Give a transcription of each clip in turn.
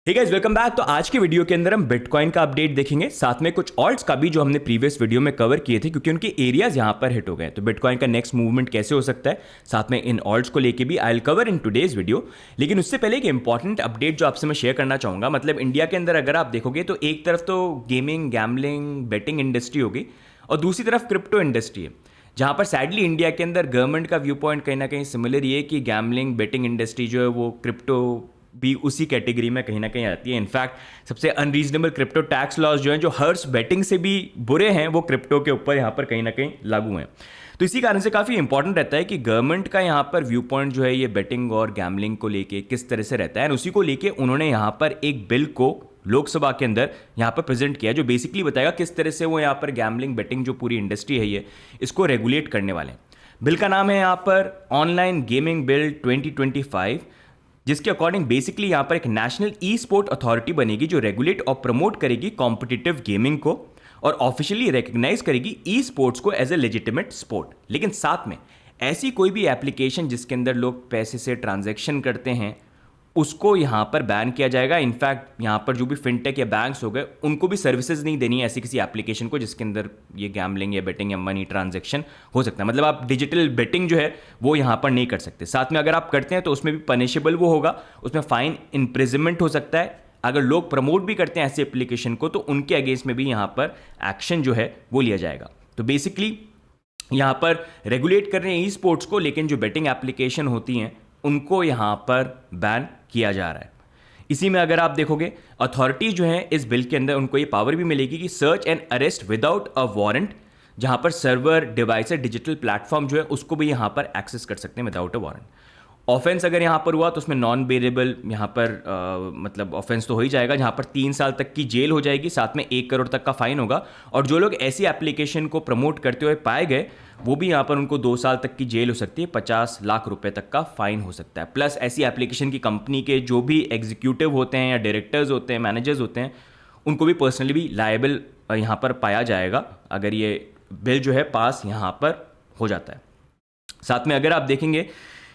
Hey guys, welcome back. तो आज के वीडियो के अंदर हम बिटकॉइन का अपडेट देखेंगे, साथ में कुछ ऑल्ट्स का भी जो हमने प्रीवियस वीडियो में कवर किए थे क्योंकि उनके एरियाज यहां पर हिट हो गए। तो बिटकॉइन का नेक्स्ट मूवमेंट कैसे हो सकता है, साथ में इन ऑल्ट्स को लेके भी I will cover in today's video. लेकिन उससे पहले एक इंपॉर्टेंट अपडेट जो आपसे मैं शेयर करना चाहूंगा, मतलब इंडिया के अंदर अगर आप देखोगे तो एक तरफ तो गेमिंग, गैम्बलिंग, बेटिंग इंडस्ट्री होगी और दूसरी तरफ क्रिप्टो इंडस्ट्री है, जहां पर सैडली इंडिया के अंदर गवर्नमेंट का व्यू पॉइंट कहीं ना कहीं सिमिलर ये है कि गैम्बलिंग, बेटिंग इंडस्ट्री जो है वो क्रिप्टो भी उसी कैटेगरी में कहीं ना कहीं आती है। इनफैक्ट सबसे अनरीजनेबल क्रिप्टो टैक्स लॉज जो हैं, जो हर्स बेटिंग से भी बुरे हैं, वो क्रिप्टो के ऊपर यहाँ पर कहीं ना कहीं लागू हैं। तो इसी कारण से काफ़ी इंपॉर्टेंट रहता है कि गवर्नमेंट का यहाँ पर व्यू पॉइंट जो है ये बेटिंग और गैम्बलिंग को लेके किस तरह से रहता है, और उसी को लेके उन्होंने यहाँ पर एक बिल को लोकसभा के अंदर यहाँ पर प्रेजेंट किया जो बेसिकली बताएगा किस तरह से वो यहाँ पर गैम्बलिंग, बेटिंग जो पूरी इंडस्ट्री है ये इसको रेगुलेट करने वाले हैं। बिल का नाम है यहाँ पर ऑनलाइन गेमिंग बिल 2025, जिसके अकॉर्डिंग बेसिकली यहाँ पर एक नेशनल ई स्पोर्ट अथॉरिटी बनेगी जो रेगुलेट और प्रमोट करेगी कॉम्पिटिटिव गेमिंग को और ऑफिशियली रिकग्नाइज करेगी ई स्पोर्ट्स को एज ए लेजिटिमेट स्पोर्ट। लेकिन साथ में ऐसी कोई भी एप्लीकेशन जिसके अंदर लोग पैसे से ट्रांजैक्शन करते हैं उसको यहाँ पर बैन किया जाएगा। इनफैक्ट यहाँ पर जो भी फिनटेक या बैंक्स हो गए उनको भी सर्विसेज नहीं देनी है ऐसी किसी एप्लीकेशन को जिसके अंदर ये गैम्बलिंग या बेटिंग या मनी ट्रांजैक्शन हो सकता है। मतलब आप डिजिटल बेटिंग जो है वो यहाँ पर नहीं कर सकते। साथ में अगर आप करते हैं तो उसमें भी पनिशेबल वो होगा, उसमें फाइन, इम्प्रिजनमेंट हो सकता है। अगर लोग प्रमोट भी करते हैं ऐसी एप्लीकेशन को तो उनके अगेंस्ट में भी यहाँ पर एक्शन जो है वो लिया जाएगा। तो बेसिकली यहाँ पर रेगुलेट कर रहे हैं ई स्पोर्ट्स को, लेकिन जो बेटिंग एप्लीकेशन होती हैं उनको यहाँ पर बैन किया जा रहा है। इसी में अगर आप देखोगे अथॉरिटी जो है इस बिल के अंदर उनको ये पावर भी मिलेगी कि search and arrest without a warrant, जहाँ पर सर्वर, डिवाइस, डिजिटल प्लेटफॉर्म जो है उसको भी यहाँ पर एक्सेस कर सकते हैं विदाउट अ वारंट। ऑफेंस अगर यहाँ पर हुआ तो उसमें नॉन बेरेबल यहाँ पर मतलब ऑफेंस तो हो ही जाएगा, जहाँ पर 3 साल तक की जेल हो जाएगी, साथ में 1 करोड़ तक का फाइन होगा। और जो लोग ऐसी एप्लीकेशन को प्रमोट करते हुए पाए गए वो भी यहाँ पर उनको 2 साल तक की जेल हो सकती है, 50 लाख रुपए तक का फाइन हो सकता है। प्लस ऐसी एप्लीकेशन की कंपनी के जो भी एग्जीक्यूटिव होते हैं या डायरेक्टर्स होते हैं, मैनेजर्स होते हैं, उनको भी पर्सनली भी लायबल यहाँ पर पाया जाएगा अगर ये बिल जो है पास यहाँ पर हो जाता है। साथ में अगर आप देखेंगे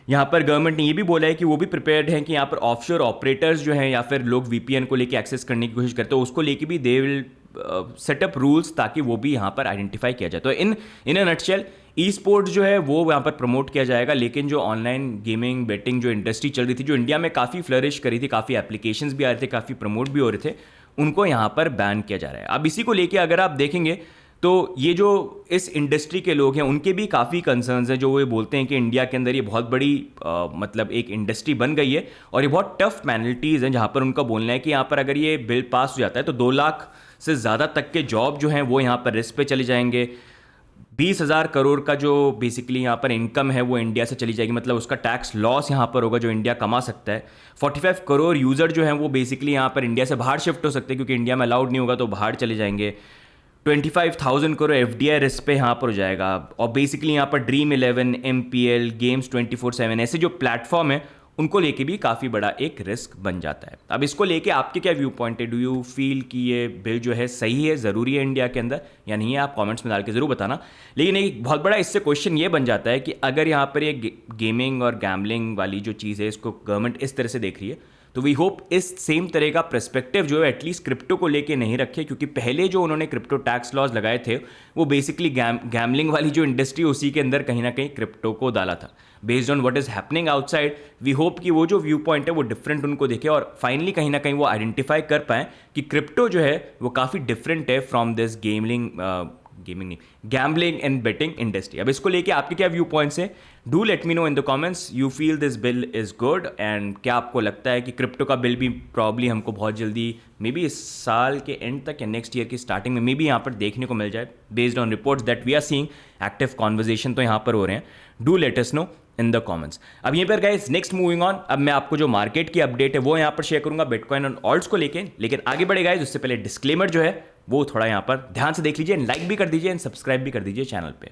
यहाँ पर गवर्नमेंट ने ये भी बोला है कि वो भी प्रिपेयर्ड हैं कि यहाँ पर ऑफशोर ऑपरेटर्स जो हैं या फिर लोग वीपीएन को लेके एक्सेस करने की कोशिश करते हैं उसको लेके भी दे विल सेटअप रूल्स ताकि वो भी यहाँ पर आइडेंटिफाई किया जाए। तो इन अ नटशेल ई स्पोर्ट्स जो है वो यहाँ पर प्रमोट किया जाएगा, लेकिन जो ऑनलाइन गेमिंग, बेटिंग जो इंडस्ट्री चल रही थी, जो इंडिया में काफ़ी फ्लरिश करी थी, काफ़ी एप्लीकेशंस भी आ रहे थे, काफ़ी प्रमोट भी हो रहे थे, उनको यहाँ पर बैन किया जा रहा है। अब इसी को लेके अगर आप देखेंगे तो ये जो इस इंडस्ट्री के लोग हैं उनके भी काफ़ी कंसर्न्स हैं, जो वो ये बोलते हैं कि इंडिया के अंदर ये बहुत बड़ी मतलब एक इंडस्ट्री बन गई है और ये बहुत टफ पेनल्टीज़ हैं, जहाँ पर उनका बोलना है कि यहाँ पर अगर ये बिल पास हो जाता है तो 2 लाख से ज़्यादा तक के जॉब जो हैं वो यहाँ पर रिस्क पे चले जाएंगे। 20,000 करोड़ का जो बेसिकली यहाँ पर इनकम है वो इंडिया से चली जाएगी, मतलब उसका टैक्स लॉस यहाँ पर होगा जो इंडिया कमा सकता है। 45 करोड़ यूज़र जो हैं वो बेसिकली यहाँ पर इंडिया से बाहर शिफ्ट हो सकते हैं क्योंकि इंडिया में अलाउड नहीं होगा तो बाहर चले जाएंगे। 25,000 करोड़ एफडीआई रिस्क पे यहाँ पर हो जाएगा। और बेसिकली यहाँ पर ड्रीम 11, एमपीएल, गेम्स 24/7 ऐसे जो प्लेटफॉर्म है उनको लेके भी काफ़ी बड़ा एक रिस्क बन जाता है। अब इसको लेके आपके क्या व्यू पॉइंट है? डू यू फील कि ये बिल जो है सही है, ज़रूरी है इंडिया के अंदर या नहीं है? आप कमेंट्स में डाल के ज़रूर बताना। लेकिन एक बहुत बड़ा इससे क्वेश्चन ये बन जाता है कि अगर यहाँ पर ये गेमिंग और गैम्बलिंग वाली जो चीज़ है इसको गवर्नमेंट इस तरह से देख रही है तो वी होप इस सेम तरह का पर्सपेक्टिव जो है एटलीस्ट क्रिप्टो को लेके नहीं रखे, क्योंकि पहले जो उन्होंने क्रिप्टो टैक्स लॉज लगाए थे वो बेसिकली गैम्बलिंग वाली जो इंडस्ट्री उसी के अंदर कहीं ना कहीं क्रिप्टो को डाला था। Based on what is happening outside we hope कि वो जो व्यू पॉइंट है वो डिफरेंट उनको देखे और फाइनली कहीं ना कहीं वो आइडेंटिफाई कर पाएँ कि क्रिप्टो जो है वो काफ़ी डिफरेंट है from this gambling and betting industry. अब इसको लेके आपके क्या व्यू पॉइंट्स हैं? Do let me know in the comments. You feel this bill is good and क्या आपको लगता है कि क्रिप्टो का बिल भी प्रॉब्ली हमको बहुत जल्दी मे बी इस साल के एंड तक या नेक्स्ट ईयर की स्टार्टिंग में मे बी यहाँ पर देखने को मिल जाए? Based on reports that we are seeing, active conversation तो यहाँ पर हो रहे हैं। Do let us know in the comments. अब यहीं पर गाइस नेक्स्ट मूविंग ऑन, अब मैं आपको जो मार्केट की अपडेट है वो यहाँ पर शेयर करूंगा बिटकॉइन और ऑल्ट्स को लेके। लेकिन आगे बढ़े गाइस उससे पहले डिस्क्लेमर जो है वो थोड़ा यहाँ पर ध्यान से देख लीजिए, लाइक भी कर दीजिए एंड सब्सक्राइब भी कर दीजिए चैनल पे।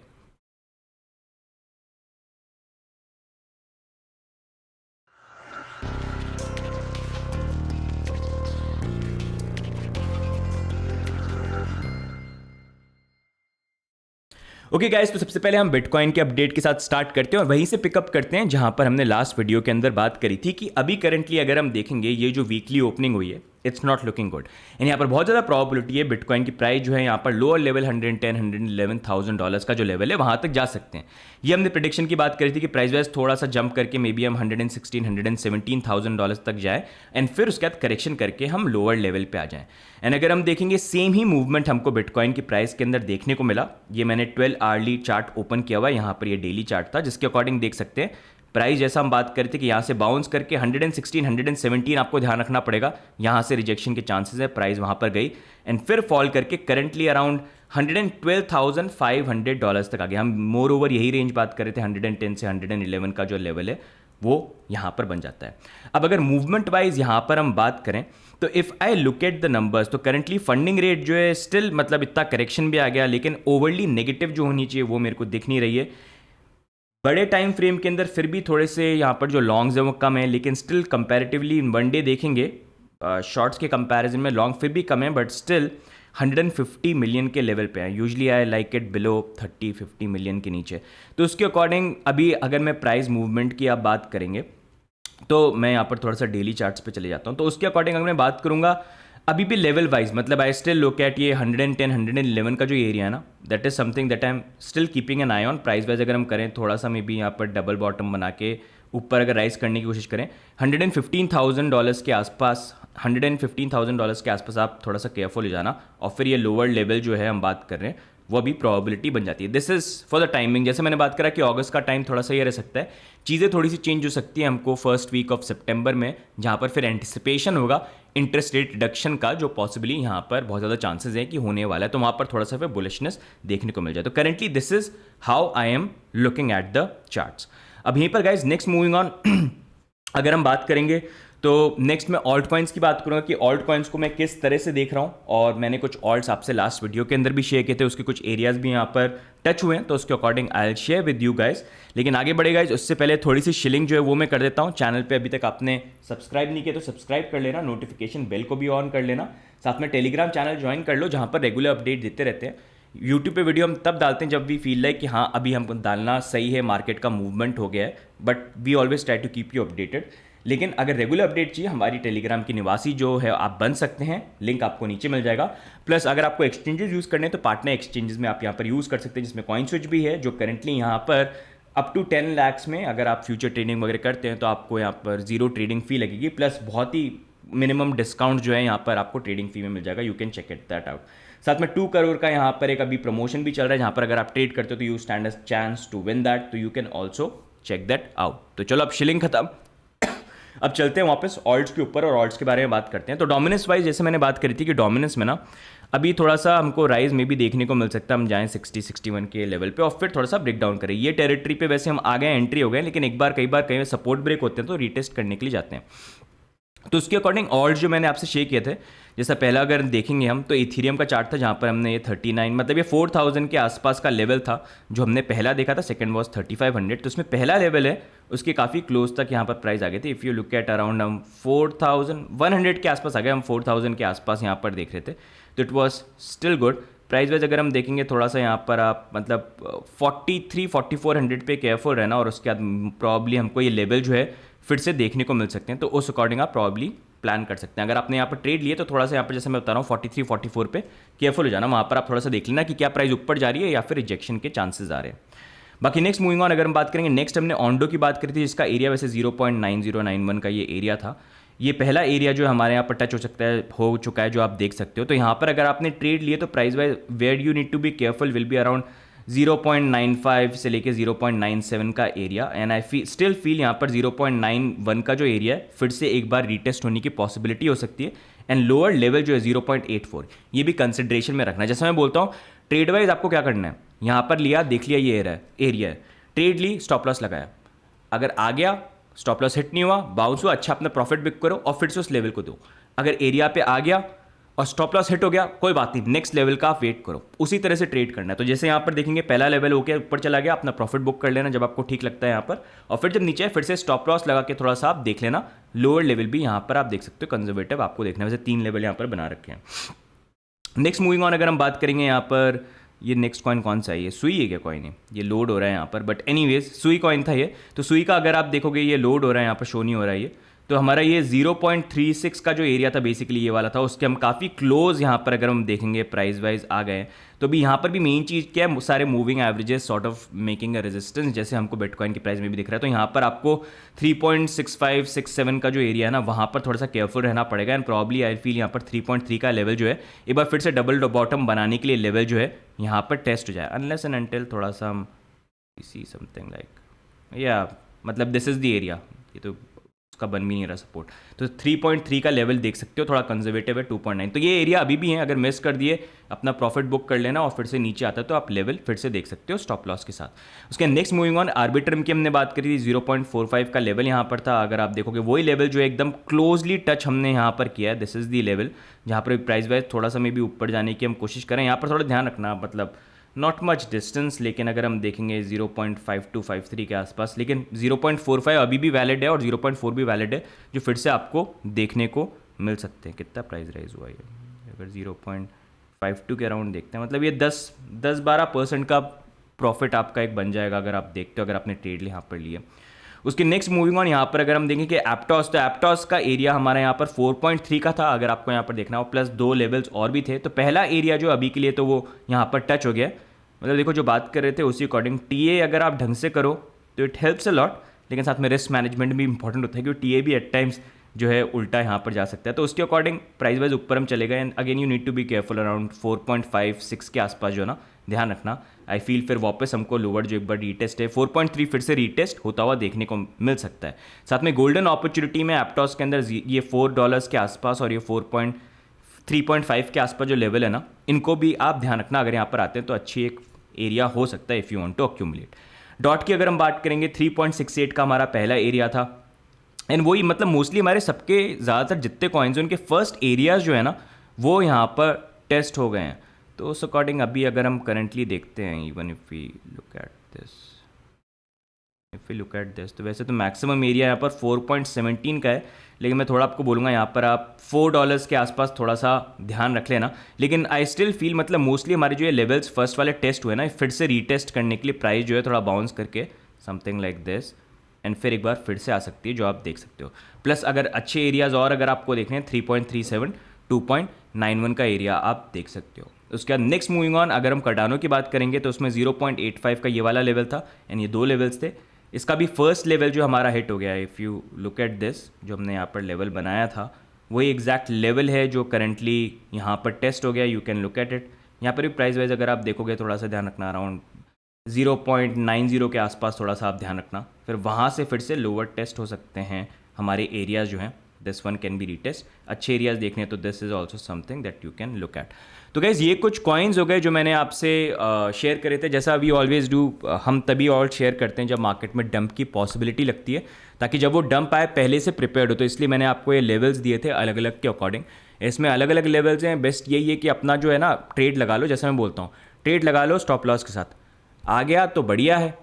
ओके गाइस, तो सबसे पहले हम बिटकॉइन के अपडेट के साथ स्टार्ट करते हैं और वहीं से पिकअप करते हैं जहां पर हमने लास्ट वीडियो के अंदर बात करी थी कि अभी करंटली अगर हम देखेंगे ये जो वीकली ओपनिंग हुई है it's not looking good. And यहाँ पर बहुत ज़्यादा प्रॉबिलिटी है बिटकॉइन की प्राइस जो है यहाँ पर लोअर लेवल 110-111,000 का जो लेवल है वहाँ तक जा सकते हैं। ये हमने प्रेडिक्शन की बात करी थी कि प्राइस वाइज थोड़ा सा जंप करके मे बी हम 116-117,000 तक जाए एंड फिर उसके बाद करेक्शन करके हम लोअर लेवल पे आ जाएं। एंड अगर हम देखेंगे सेम ही मूवमेंट हमको बिटकॉइन की प्राइस के अंदर देखने को मिला। ये मैंने 12 आवर्ली चार्ट ओपन किया हुआ है, यहाँ पर ये डेली चार्ट था जिसके अकॉर्डिंग देख सकते हैं प्राइस जैसा हम बात कर रहे थे कि यहाँ से बाउंस करके 116-117 आपको ध्यान रखना पड़ेगा, यहाँ से रिजेक्शन के चांसेस है, प्राइस वहाँ पर गई एंड फिर फॉल करके करंटली अराउंड $112,500 तक आ गया। हम मोर ओवर यही रेंज बात कर रहे थे, 110 से 111 का जो लेवल है वो यहाँ पर बन जाता है। अब अगर मूवमेंट वाइज यहाँ पर हम बात करें तो if I look at the numbers तो करंटली फंडिंग रेट जो है स्टिल मतलब इतना करेक्शन भी आ गया लेकिन ओवरली नेगेटिव जो होनी चाहिए वो मेरे को दिख नहीं रही है। बड़े टाइम फ्रेम के अंदर फिर भी थोड़े से यहाँ पर जो लॉन्ग्स है वो कम है लेकिन स्टिल कंपैरेटिवली वन डे देखेंगे शॉर्ट्स के कंपैरिजन में लॉन्ग फिर भी कम है बट स्टिल 150 मिलियन के लेवल पे है। Usually I like it below 30-50 million के नीचे। तो उसके अकॉर्डिंग अभी अगर मैं प्राइस मूवमेंट की आप बात करेंगे तो मैं यहाँ पर थोड़ा सा डेली चार्ट्स पे चले जाता हूँ। तो उसके अकॉर्डिंग अगर मैं बात करूँगा अभी भी लेवल वाइज मतलब आई स्टिल लुक एट ये 110-111 का जो एरिया है ना, that is something that I am still keeping an I on. Price wise अगर हम करें थोड़ा सा मे बी यहाँ पर डबल बॉटम बना के ऊपर अगर राइज करने की कोशिश करें $115,000 के आसपास, $115,000 के आसपास आप थोड़ा सा केयरफुल हो जाना और फिर ये लोअर लेवल जो है हम बात कर रहे हैं वो अभी प्रोबेबिलिटी बन जाती है। This is for the timing. जैसे मैंने बात करा कि अगस्त का टाइम थोड़ा सा ये रह सकता है, चीज़ें थोड़ी सी चेंज हो सकती है हमको फर्स्ट वीक ऑफ सितंबर में, जहाँ पर फिर एंटिसिपेशन होगा इंटरेस्ट रेट रिडक्शन का जो पॉसिबली यहाँ पर बहुत ज़्यादा चांसेस हैं कि होने वाला है, तो वहाँ पर थोड़ा सा फिर बुलिशनेस देखने को मिल जाए। तो currently this is how I am looking at the charts. अब यहीं पर गाइज नेक्स्ट मूविंग ऑन अगर हम बात करेंगे तो नेक्स्ट मैं ऑल्ट कॉइन्स की बात करूंगा कि ऑल्ट कॉइन्स को मैं किस तरह से देख रहा हूं और मैंने कुछ ऑल्ट्स आपसे लास्ट वीडियो के अंदर भी शेयर किए थे, उसके कुछ एरियाज भी यहां पर टच हुए हैं तो उसके according I will share with you guys. लेकिन आगे बढ़े गाइज उससे पहले थोड़ी सी शिलिंग जो है वो मैं कर देता हूं। चैनल पे अभी तक आपने सब्सक्राइब नहीं किया तो सब्सक्राइब कर लेना, नोटिफिकेशन बेल को भी ऑन कर लेना, साथ में टेलीग्राम चैनल ज्वाइन कर लो जहां पर रेगुलर अपडेट देते रहते हैं। यूट्यूब पे वीडियो हम तब डालते हैं जब भी फील लाइक कि हाँ अभी हमको डालना सही है, मार्केट का मूवमेंट हो गया है, but we always try to keep you updated. लेकिन अगर रेगुलर अपडेट चाहिए हमारी टेलीग्राम की निवासी जो है आप बन सकते हैं, लिंक आपको नीचे मिल जाएगा। प्लस अगर आपको एक्सचेंजेस यूज़ करने हैं तो पार्टनर एक्सचेंजेस में आप यहाँ पर यूज़ कर सकते हैं जिसमें कॉइन स्विच भी है जो करेंटली यहाँ पर अप टू 10 लाख में अगर आप फ्यूचर ट्रेडिंग वगैरह करते हैं तो आपको यहाँ पर जीरो ट्रेडिंग फी लगेगी, प्लस बहुत ही मिनिमम डिस्काउंट जो है यहाँ पर आपको ट्रेडिंग फी में मिल जाएगा। You can check it that out. साथ में 2 करोड़ का यहाँ पर एक अभी प्रमोशन भी चल रहा है जहाँ पर अगर आप ट्रेड करते हो तो you stand a chance to win that, तो you can also check that out. तो चलो अब शिलिंग खत्म, अब चलते हैं वापस ऑल्ट्स के ऊपर और ऑल्ट्स के बारे में बात करते हैं। तो डोमिनेंस वाइज जैसे मैंने बात करी थी कि डोमिनेंस में ना अभी थोड़ा सा हमको राइज में भी देखने को मिल सकता है, हम जाएं 60-61 के लेवल पे और फिर थोड़ा सा ब्रेक डाउन करें। ये टेरिटरी पे वैसे हम आ गए, एंट्री हो गए, लेकिन एक बार कई बार कहीं सपोर्ट ब्रेक होते हैं तो रीटेस्ट करने के लिए जाते हैं। तो उसके अकॉर्डिंग ऑल्ट जो मैंने आपसे शेयर किए थे, जैसा पहला अगर देखेंगे हम तो इथीरियम का चार्ट था जहाँ पर हमने ये 39 मतलब ये 4000 के आसपास का लेवल था जो हमने पहला देखा था, सेकंड वाज 3500। तो उसमें पहला लेवल है उसके काफ़ी क्लोज तक यहाँ पर प्राइस आ गए थे। If you look at around हम 4100 के आसपास आ गए, हम 4000 के आसपास यहाँ पर देख रहे थे, तो it was still good. Price wise अगर हम देखेंगे थोड़ा सा यहाँ पर आप मतलब 4300-4400 पे केयरफुल रहना और उसके बाद प्रॉब्ली हमको ये लेवल जो है फिर से देखने को मिल सकते हैं, तो उस अकॉर्डिंग आप प्रॉब्ली प्लान कर सकते हैं। अगर आपने यहाँ पर ट्रेड लिए तो थोड़ा सा यहाँ पर जैसे मैं बता रहा हूँ 43-44 पे केयरफुल हो जाना, वहाँ पर आप थोड़ा सा देख लेना कि क्या प्राइस ऊपर जा रही है या फिर रिजेक्शन के चांसेस आ रहे हैं। बाकी नेक्स्ट मूविंग ऑन अगर हम बात करेंगे, नेक्स्ट हमने ऑन्डो की बात करी थी जिसका एरिया वैसे 0.9091 का ये एरिया था। ये पहला एरिया जो हमारे यहाँ पर टच हो सकता है, हो चुका है, जो आप देख सकते हो। तो यहाँ पर अगर आपने ट्रेड लिए तो price wise where you need to be careful will be around 0.95 से लेके 0.97 का area, and I still feel यहाँ पर 0.91 का जो एरिया है फिर से एक बार रीटेस्ट होने की पॉसिबिलिटी हो सकती है। एंड लोअर लेवल जो है 0.84, ये भी कंसिडरेशन में रखना है। जैसे मैं बोलता हूँ ट्रेड वाइज आपको क्या करना है, यहाँ पर लिया, देख लिया ये एरिया है, ट्रेड ली, स्टॉप लॉस लगाया, अगर आ गया स्टॉप लॉस हिट नहीं हुआ, बाउंस हुआ, अच्छा अपना प्रॉफिट बुक करो और फिर से उस लेवल को दो। अगर एरिया पे आ गया और स्टॉप लॉस हिट हो गया कोई बात नहीं, नेक्स्ट लेवल का आप वेट करो, उसी तरह से ट्रेड करना है। तो जैसे यहाँ पर देखेंगे पहला लेवल हो गया, ऊपर चला गया, अपना प्रॉफिट बुक कर लेना जब आपको ठीक लगता है यहाँ पर, और फिर जब नीचे है फिर से स्टॉप लॉस लगा के थोड़ा सा आप देख लेना। लोअर लेवल भी यहाँ पर आप देख सकते हो, कंजर्वेटिव आपको देखना है, वैसे 3 लेवल यहाँ पर बना रखे हैं। नेक्स्ट मूविंग ऑन अगर हम बात करेंगे यहाँ पर, ये नेक्स्ट कॉइन कौन सा है, ये सुई है क्या कॉइन है, ये लोड हो रहा है यहाँ पर, बट एनीवेज सुई कॉइन था ये। तो सुई का अगर आप देखोगे ये लोड हो रहा है यहाँ पर, शो नहीं हो रहा है ये, तो हमारा ये 0.36 का जो एरिया था बेसिकली ये वाला था, उसके हम काफ़ी क्लोज यहाँ पर अगर हम देखेंगे प्राइस वाइज आ गए। तो भी यहाँ पर भी मेन चीज़ क्या है, सारे moving averages sort of making a resistance, जैसे हमको बिटकॉइन की प्राइस में भी दिख रहा है। तो यहाँ पर आपको 3.6567 का जो एरिया है ना, वहाँ पर थोड़ा सा केयरफुल रहना पड़ेगा। एंड प्रॉब्ली आई फील यहाँ पर 3.3 का लेवल जो है एक बार फिर से डबल बॉटम बनाने के लिए लेवल जो है यहाँ पर टेस्ट हो जाए, अनलेस एंड अनटिल थोड़ा सा हम सी समथिंग लाइक या मतलब दिस इज़ द एरिया, ये तो उसका बन भी नहीं रहा सपोर्ट। तो 3.3 का लेवल देख सकते हो, थोड़ा कंजर्वेटिव है 2.9। तो ये एरिया अभी भी है, अगर मिस कर दिए अपना प्रॉफिट बुक कर लेना और फिर से नीचे आता है तो आप लेवल फिर से देख सकते हो स्टॉप लॉस के साथ। उसके नेक्स्ट मूविंग ऑन आर्बिट्रम की हमने बात करी थी, 0.45 का लेवल यहाँ पर था। अगर आप देखोगे वही लेवल जो है एकदम क्लोजली टच हमने यहाँ पर किया है, दिस इज़ दी लेवल जहाँ पर प्राइस वाइज थोड़ा सा मे भी ऊपर जाने की हम कोशिश करें। यहाँ पर थोड़ा ध्यान रखना, मतलब नॉट मच डिस्टेंस, लेकिन अगर हम देखेंगे 0.5253 के आसपास, लेकिन 0.45 अभी भी वैलिड है और 0.4 भी वैलिड है, जो फिर से आपको देखने को मिल सकते हैं। कितना प्राइस राइज हुआ ये, अगर 0.52 के अराउंड देखते हैं, मतलब ये 10-12% का प्रॉफिट आपका एक बन जाएगा अगर आप देखते हो, अगर आपने ट्रेड यहाँ पर लिया। उसके नेक्स्ट मूविंग ऑन यहाँ पर अगर हम देखें कि एप्टॉस, तो एप्टॉस का एरिया हमारा यहाँ पर 4.3 का था, अगर आपको यहाँ पर देखना हो, प्लस 2 लेवल्स और भी थे। तो पहला एरिया जो अभी के लिए तो वो यहाँ पर टच हो गया, मतलब देखो जो बात कर रहे थे उसी अकॉर्डिंग टीए अगर आप ढंग से करो तो इट हेल्प्स अ लॉट, लेकिन साथ में रिस्क मैनेजमेंट भी इंपॉर्टेंट होता है, क्योंकि टीए भी एट टाइम्स जो है उल्टा यहाँ पर जा सकता है। तो उसके अकॉर्डिंग प्राइस वाइज ऊपर हम चले गए। And again you need to be careful, around 4.56 के आसपास जो है ना ध्यान रखना। आई फील फिर वापस हमको लोअर जो एक बार रीटेस्ट है 4.3 फिर से रीटेस्ट होता हुआ देखने को मिल सकता है। साथ में गोल्डन अपॉर्चुनिटी में एप्टॉस के अंदर ये $4 के आसपास और ये 3.5 के आसपास जो लेवल है ना, इनको भी आप ध्यान रखना। अगर यहाँ पर आते हैं तो अच्छी एक एरिया हो सकता है if you want to accumulate. Dot की अगर हम बात करेंगे 3.68 का हमारा पहला एरिया था। एंड वही मतलब मोस्टली हमारे सबके ज़्यादातर जितने कॉइन्स हैं उनके फर्स्ट एरियाज जो है ना वो यहाँ पर टेस्ट हो गए हैं। तो उस अकॉर्डिंग अभी अगर हम करंटली देखते हैं, even if we look at this, तो वैसे तो मैक्सिमम एरिया यहाँ पर 4.17 का है, लेकिन मैं थोड़ा आपको बोलूँगा यहाँ पर आप $4 के आसपास थोड़ा सा ध्यान रख लेना। लेकिन आई स्टिल फील मतलब मोस्टली हमारे जो ये लेवल्स फर्स्ट वाले टेस्ट हुए ना, फिर से रीटेस्ट करने के लिए प्राइस जो है थोड़ा बाउंस करके समथिंग लाइक दिस एंड फिर एक बार फिर से आ सकती है, जो आप देख सकते हो। प्लस अगर अच्छे एरियाज और अगर आपको देखने हैं 3.37, 2.91 का एरिया आप देख सकते हो। उसके बाद नेक्स्ट मूविंग ऑन अगर हम कार्डानो की बात करेंगे तो उसमें 0.85 का ये वाला लेवल था एंड ये 2 लेवल्स थे। इसका भी फर्स्ट लेवल जो हमारा हिट हो गया है, if you look at this, जो हमने यहाँ पर लेवल बनाया था वही एग्जैक्ट लेवल है जो करंटली यहाँ पर टेस्ट हो गया। You can look at it. यहाँ पर भी प्राइस वाइज अगर आप देखोगे थोड़ा सा ध्यान रखना, अराउंड 0.90 के आसपास थोड़ा सा आप ध्यान रखना। फिर वहाँ से फिर से लोअर टेस्ट हो सकते हैं हमारे एरियाज जो हैं। This one can be retest. अच्छे एरियाज देखने तो this is also something that you can look at. तो गाइज़ ये कुछ कॉइन्स हो गए जो मैंने आपसे शेयर करे थे। जैसा वी ऑलवेज डू, हम तभी और शेयर करते हैं जब मार्केट में डंप की पॉसिबिलिटी लगती है, ताकि जब वो डंप आए पहले से प्रिपेयर्ड हो। तो इसलिए मैंने आपको ये लेवल्स दिए थे अलग अलग के अकॉर्डिंग। इसमें अलग अलग लेवल्स हैं। बेस्ट यही है कि अपना जो है ना ट्रेड लगा लो, जैसा मैं बोलता हूँ ट्रेड लगा लो स्टॉप लॉस के साथ। आ गया तो बढ़िया है,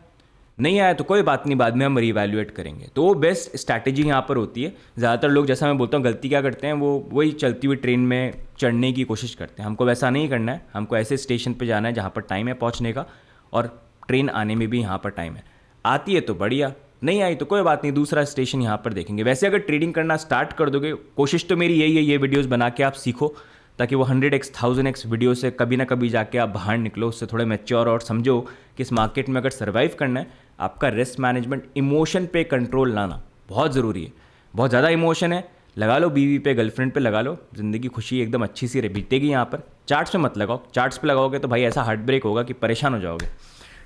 नहीं आया तो कोई बात नहीं, बाद में हम रीवैल्यूएट करेंगे। तो वो बेस्ट स्ट्रैटेजी यहाँ पर होती है। ज़्यादातर लोग, जैसा मैं बोलता हूँ, गलती क्या करते हैं, वो वही चलती हुई ट्रेन में चढ़ने की कोशिश करते हैं। हमको वैसा नहीं करना है। हमको ऐसे स्टेशन पे जाना है जहाँ पर टाइम है पहुँचने का, और ट्रेन आने में भी यहाँ पर टाइम है। आती है तो बढ़िया, नहीं आई तो कोई बात नहीं, दूसरा स्टेशन यहाँ पर देखेंगे। वैसे अगर ट्रेडिंग करना स्टार्ट कर दोगे, कोशिश तो मेरी यही है ये वीडियोज़ बना के आप सीखो, ताकि वो 100x 1000x वीडियो से कभी ना कभी जाके आप बाहर निकलो, उससे थोड़े मैच्योर और समझो कि इस मार्केट में अगर सर्वाइव करना है, आपका रिस्क मैनेजमेंट, इमोशन पे कंट्रोल लाना बहुत ज़रूरी है। बहुत ज़्यादा इमोशन है, लगा लो बीवी पे, गर्लफ्रेंड पे लगा लो, ज़िंदगी खुशी एकदम अच्छी सी बीतेगी। यहाँ पर चार्ट्स पे मत लगाओ, चार्ट्स पे लगाओगे तो भाई ऐसा हार्ट ब्रेक होगा कि परेशान हो जाओगे।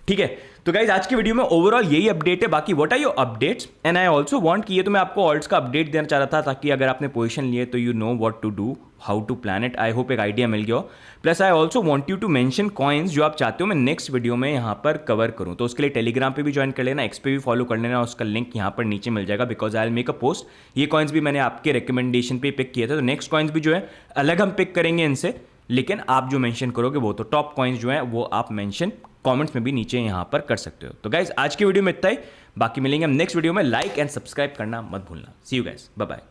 ठीक है, तो गाइज आज की वीडियो में ओवरऑल यही अपडेट है। बाकी what are your updates, and I also want कि ये तो मैं आपको ऑल्ट्स का अपडेट देना चाह रहा था, ताकि अगर आपने पोजीशन लिए तो you know what to do, how to plan it. I hope एक आइडिया मिल गया हो। Plus I also want you to mention coins जो आप चाहते हो मैं नेक्स्ट वीडियो में यहाँ पर कवर करूँ। तो उसके लिए टेलीग्राम पे भी ज्वाइन कर लेना, एक्स पे भी फॉलो कर लेना, उसका लिंक यहाँ पर नीचे मिल जाएगा, because I will make a post. ये कॉइन्स भी मैंने आपके रिकमेंडेशन पे पिक किए थे, तो नेक्स्ट कॉइन्स भी जो है अलग हम पिक करेंगे इनसे, लेकिन आप जो मेंशन करोगे वो तो टॉप कॉइन्स जो है वो आप मेंशन कमेंट्स में भी नीचे यहाँ पर कर सकते हो। तो गाइज आज की वीडियो में इतना ही, बाकी मिलेंगे हम नेक्स्ट वीडियो में। लाइक एंड सब्सक्राइब करना मत भूलना। सी यू गाइज, बाय बाय।